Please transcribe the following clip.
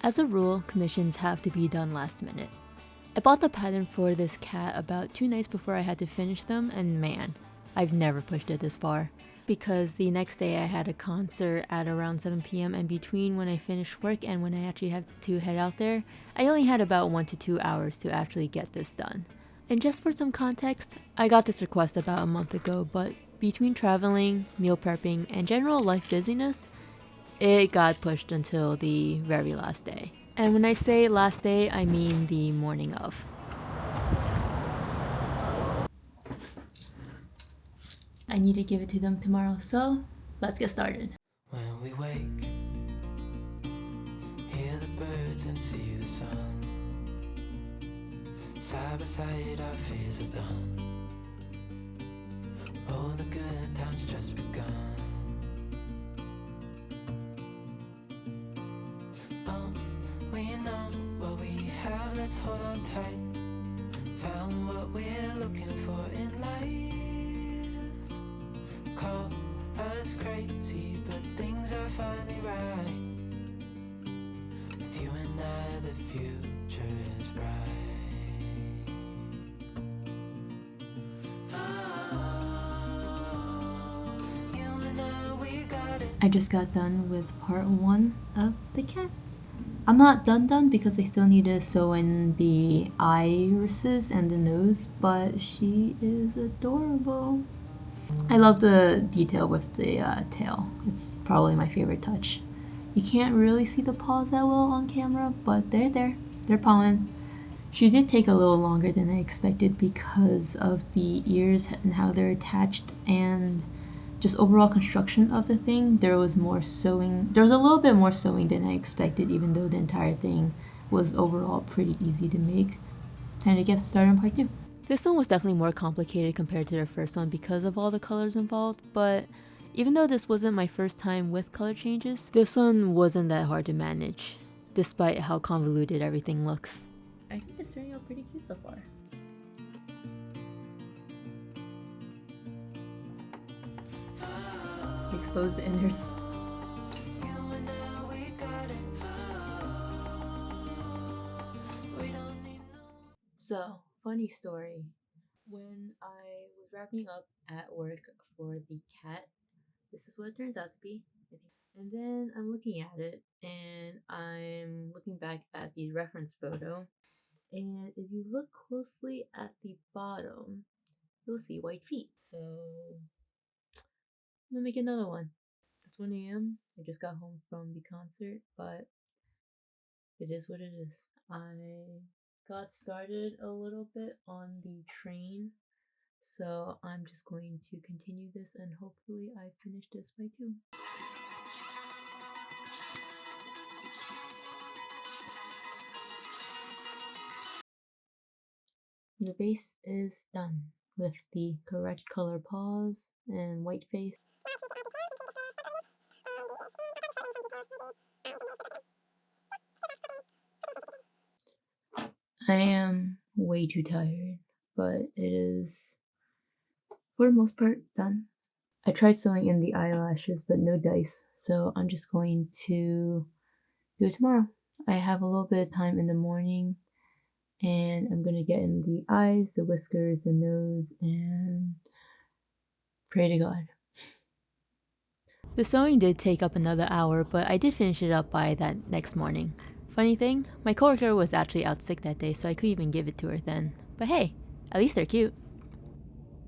As a rule, commissions have to be done last minute. I bought the pattern for this cat about 2 nights before I had to finish them, and man, I've never pushed it this far. Because the next day I had a concert at around 7 p.m. and between when I finished work and when I actually had to head out there, I only had about 1 to 2 hours to actually get this done. And just for some context, I got this request about a month ago, but between traveling, meal prepping, and general life busyness, it got pushed until the very last day. And when I say last day, I mean the morning of. I need to give it to them tomorrow, so let's get started. When we wake, hear the birds and see the sun. Side by side our fears are done. Oh, the good times just begun. We know what we have, let's hold on tight. Found what we're looking for in life. Call us crazy, but things are finally right. With you and I, the future is bright. You and I, we got it. I just got done with part 1 of the cats. I'm not done because I still need to sew in the irises and the nose, but she is adorable. I love the detail with the tail. It's probably my favorite touch. You can't really see the paws that well on camera, but they're there. They're pawing. She did take a little longer than I expected because of the ears and how they're attached and just overall construction of the thing. There was more sewing. There was a little bit more sewing than I expected, even though the entire thing was overall pretty easy to make. Time to get started on part 2. This one was definitely more complicated compared to the first one because of all the colors involved, but even though this wasn't my first time with color changes, this one wasn't that hard to manage, despite how convoluted everything looks. I think it's turning out pretty cute so far. Expose the innards. So, funny story. When I was wrapping up at work for the cat, this is what it turns out to be. And then I'm looking at it, and I'm looking back at the reference photo. And if you look closely at the bottom, you'll see white feet. So I'm gonna make another one. It's 1 a.m. I just got home from the concert, but it is what it is. I got started a little bit on the train, so I'm just going to continue this and hopefully I finish this by 2. The base is done with the correct color paws and white face. I am way too tired, but it is, for the most part, done. I tried sewing in the eyelashes, but no dice, so I'm just going to do it tomorrow. I have a little bit of time in the morning, and I'm gonna get in the eyes, the whiskers, the nose, and pray to God. The sewing did take up another hour, but I did finish it up by that next morning. Funny thing, my coworker was actually out sick that day, so I couldn't even give it to her then. But hey, at least they're cute.